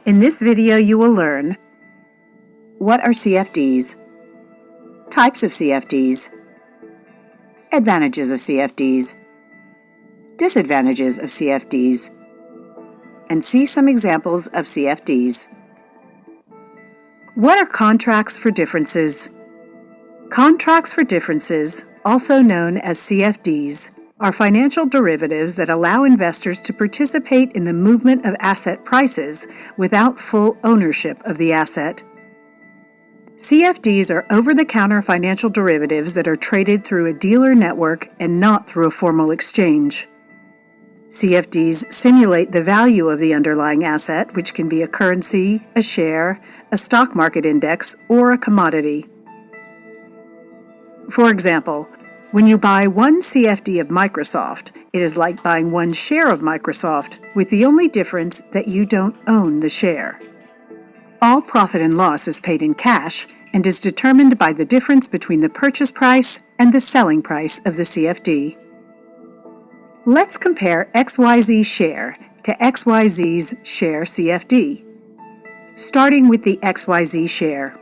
In this video, you will learn: what are CFDs, types of CFDs, advantages of CFDs, disadvantages of CFDs, and see some examples of CFDs. What are contracts for differences? Contracts for differences, also known as CFDs, are financial derivatives that allow investors to participate in the movement of asset prices without full ownership of the asset. CFDs are over-the-counter financial derivatives that are traded through a dealer network and not through a formal exchange. CFDs simulate the value of the underlying asset, which can be a currency, a share, a stock market index, or a commodity. For example, when you buy one CFD of Microsoft, it is like buying one share of Microsoft, with the only difference that you don't own the share. All profit and loss is paid in cash and is determined by the difference between the purchase price and the selling price of the CFD. Let's compare XYZ share to XYZ's share CFD. Starting with the XYZ share,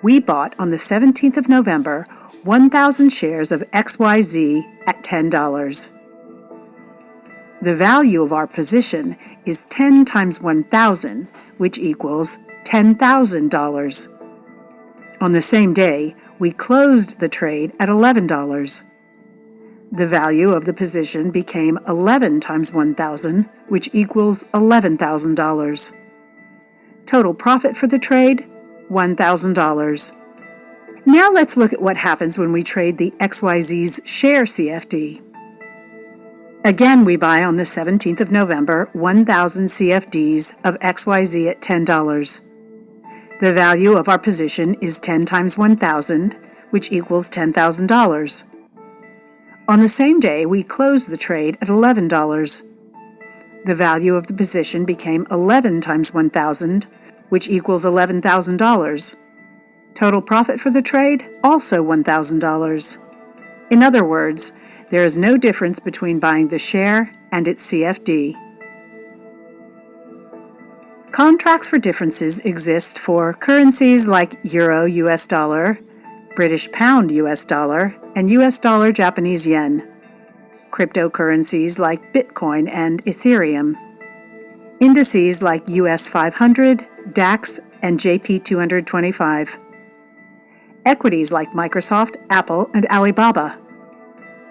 we bought on the 17th of November 1,000 shares of XYZ at $10. The value of our position is 10 times 1,000, which equals $10,000. On the same day, we closed the trade at $11. The value of the position became 11 times 1,000, which equals $11,000. Total profit for the trade, $1,000. Now let's look at what happens when we trade the XYZ's share CFD. Again, we buy on the 17th of November 1,000 CFDs of XYZ at $10. The value of our position is 10 times 1,000, which equals $10,000. On the same day, we closed the trade at $11. The value of the position became 11 times 1,000, which equals $11,000. Total profit for the trade, also $1,000. In other words, there is no difference between buying the share and its CFD. Contracts for differences exist for currencies like Euro US dollar, British pound US dollar, and US dollar Japanese yen, cryptocurrencies like Bitcoin and Ethereum, indices like US 500, DAX, and JP 225, equities like Microsoft, Apple, and Alibaba,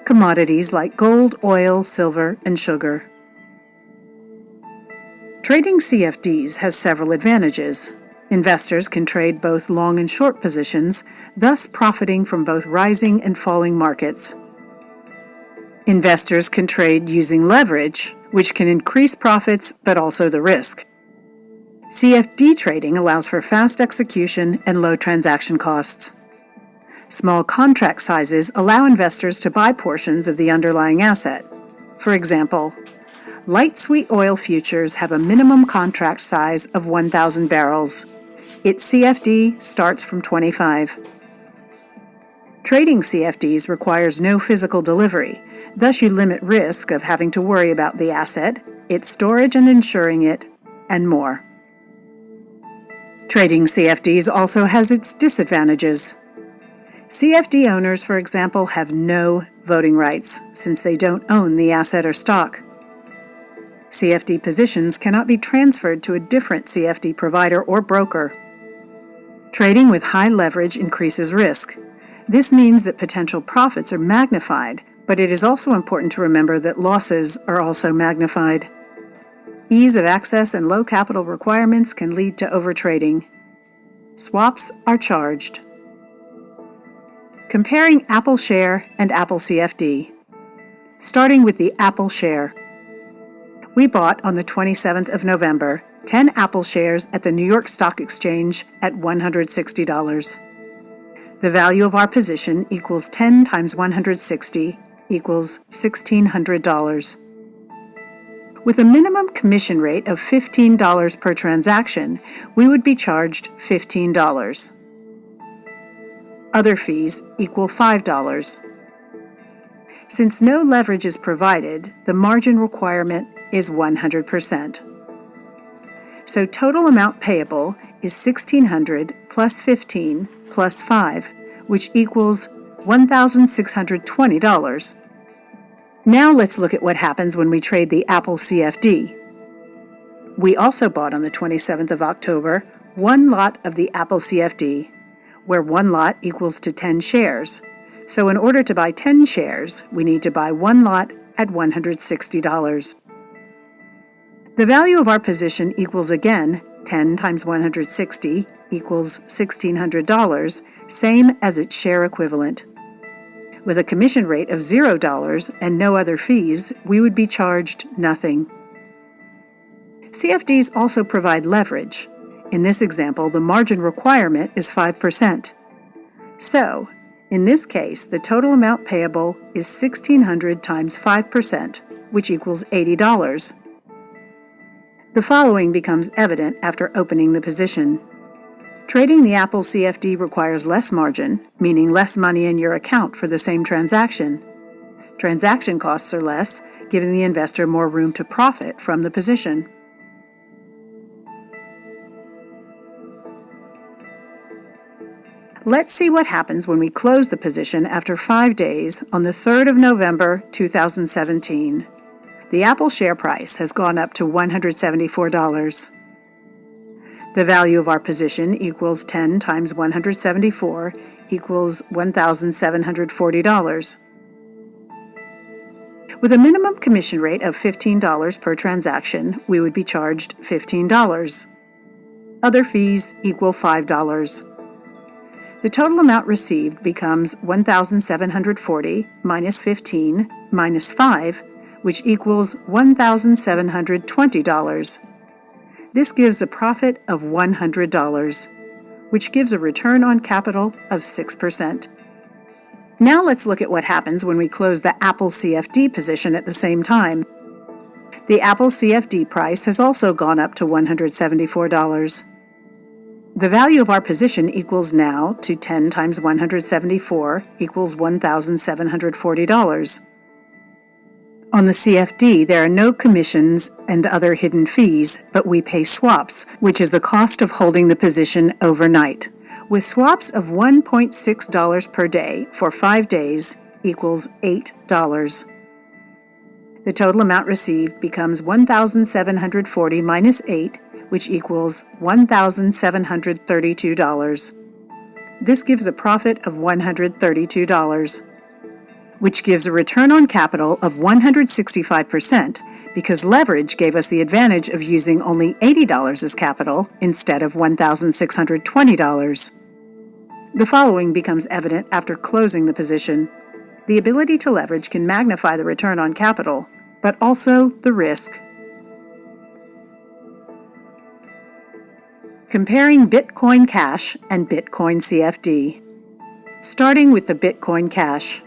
commodities like gold, oil, silver, and sugar. Trading CFDs has several advantages. Investors can trade both long and short positions, thus profiting from both rising and falling markets. Investors can trade using leverage, which can increase profits but also the risk. CFD trading allows for fast execution and low transaction costs. Small contract sizes allow investors to buy portions of the underlying asset. For example, light sweet oil futures have a minimum contract size of 1,000 barrels. Its CFD starts from 25. Trading CFDs requires no physical delivery, thus you limit risk of having to worry about the asset, its storage and insuring it, and more. Trading CFDs also has its disadvantages. CFD owners, for example, have no voting rights, since they don't own the asset or stock. CFD positions cannot be transferred to a different CFD provider or broker. Trading with high leverage increases risk. This means that potential profits are magnified, but it is also important to remember that losses are also magnified. Ease of access and low capital requirements can lead to overtrading. Swaps are charged. Comparing Apple share and Apple CFD. Starting with the Apple share. We bought on the 27th of November 10 Apple shares at the New York Stock Exchange at $160. The value of our position equals 10 times 160 equals $1,600. With a minimum commission rate of $15 per transaction, we would be charged $15. Other fees equal $5. Since no leverage is provided, the margin requirement is 100%. So total amount payable is $1,600 plus $15 plus $5, which equals $1,620. Now let's look at what happens when we trade the Apple CFD. We also bought on the 27th of October one lot of the Apple CFD, where one lot equals to 10 shares. So in order to buy 10 shares, we need to buy one lot at $160. The value of our position equals again 10 times 160 equals $1,600, same as its share equivalent. With a commission rate of $0 and no other fees, we would be charged nothing. CFDs also provide leverage. In this example, the margin requirement is 5%. So, in this case, the total amount payable is $1,600 times 5%, which equals $80. The following becomes evident after opening the position. Trading the Apple CFD requires less margin, meaning less money in your account for the same transaction. Transaction costs are less, giving the investor more room to profit from the position. Let's see what happens when we close the position after 5 days on the 3rd of November, 2017. The Apple share price has gone up to $174. The value of our position equals 10 times 174 equals $1,740. With a minimum commission rate of $15 per transaction, we would be charged $15. Other fees equal $5. The total amount received becomes $1,740 minus 15 minus 5, which equals $1,720. This gives a profit of $100, which gives a return on capital of 6%. Now let's look at what happens when we close the Apple CFD position at the same time. The Apple CFD price has also gone up to $174. The value of our position equals now to 10 times 174 equals $1,740. On the CFD, there are no commissions and other hidden fees, but we pay swaps, which is the cost of holding the position overnight. With swaps of $1.6 per day for 5 days equals $8. The total amount received becomes $1,740 minus 8, which equals $1,732. This gives a profit of $132. Which gives a return on capital of 165% because leverage gave us the advantage of using only $80 as capital instead of $1,620. The following becomes evident after closing the position. The ability to leverage can magnify the return on capital, but also the risk. Comparing Bitcoin Cash and Bitcoin CFD. Starting with the Bitcoin Cash.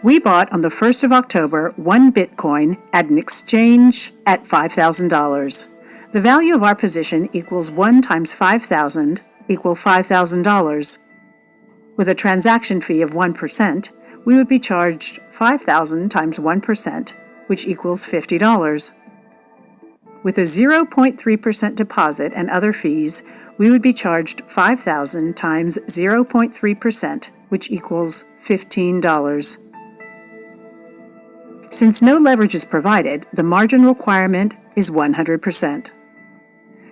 We bought on the 1st of October 1 Bitcoin at an exchange at $5,000. The value of our position equals 1 times 5,000 equal $5,000. With a transaction fee of 1%, we would be charged 5,000 times 1%, which equals $50. With a 0.3% deposit and other fees, we would be charged 5,000 times 0.3%, which equals $15. Since no leverage is provided, the margin requirement is 100%.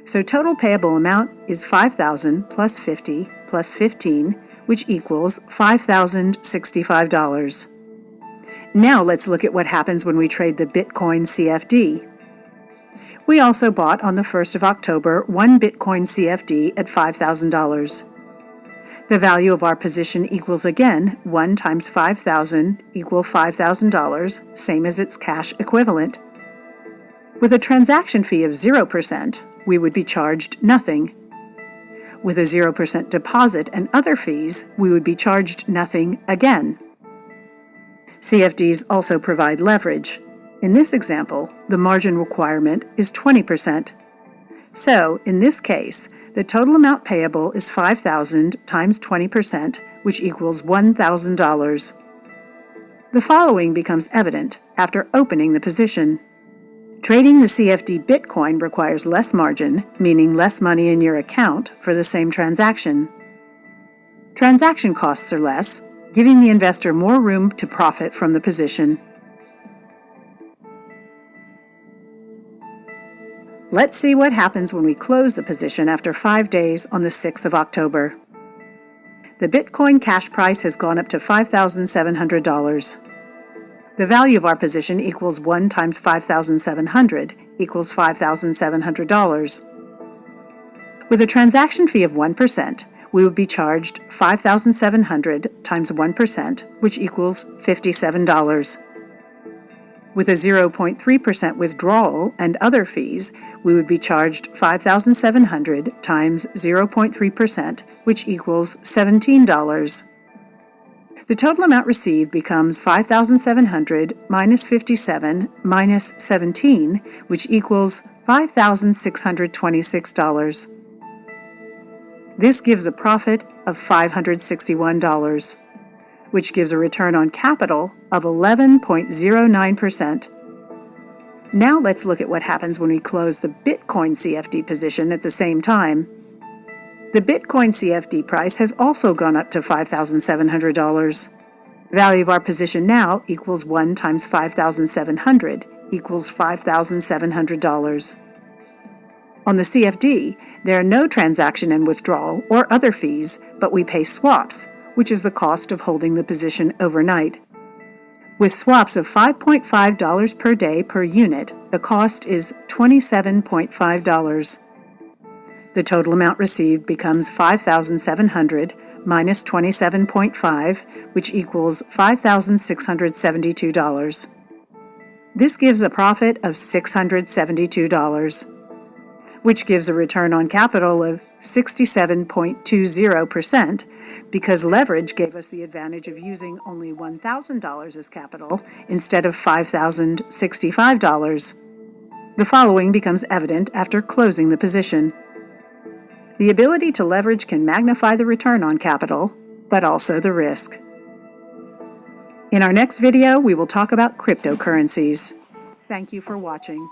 So total payable amount is $5,000 plus 50 plus 15, which equals $5,065. Now let's look at what happens when we trade the Bitcoin CFD. We also bought on the 1st of October 1 Bitcoin CFD at $5,000. The value of our position equals again 1 times 5,000 equal $5,000, same as its cash equivalent. With a transaction fee of 0%, we would be charged nothing. With a 0% deposit and other fees, we would be charged nothing again. CFDs also provide leverage. In this example, the margin requirement is 20%. So, in this case, the total amount payable is $5,000 times 20%, which equals $1,000. The following becomes evident after opening the position. Trading the CFD Bitcoin requires less margin, meaning less money in your account for the same transaction. Transaction costs are less, giving the investor more room to profit from the position. Let's see what happens when we close the position after 5 days on the 6th of October. The Bitcoin cash price has gone up to $5,700. The value of our position equals 1 times 5,700 equals $5,700. With a transaction fee of 1%, we would be charged 5,700 times 1%, which equals $57. With a 0.3% withdrawal and other fees, we would be charged 5,700 times 0.3%, which equals $17. The total amount received becomes 5,700 minus 57 minus 17, which equals $5,626. This gives a profit of $561, which gives a return on capital of 11.09%. Now let's look at what happens when we close the Bitcoin CFD position at the same time. The Bitcoin CFD price has also gone up to $5,700. The value of our position now equals 1 times 5,700 equals $5,700. On the CFD, there are no transaction and withdrawal or other fees, but we pay swaps, which is the cost of holding the position overnight. With swaps of $5.5 per day per unit, the cost is $27.5. The total amount received becomes 5,700 minus 27.5, which equals $5,672. This gives a profit of $672, which gives a return on capital of 67.20%, because leverage gave us the advantage of using only $1,000 as capital instead of $5,065. The following becomes evident after closing the position. The ability to leverage can magnify the return on capital, but also the risk. In our next video, we will talk about cryptocurrencies. Thank you for watching.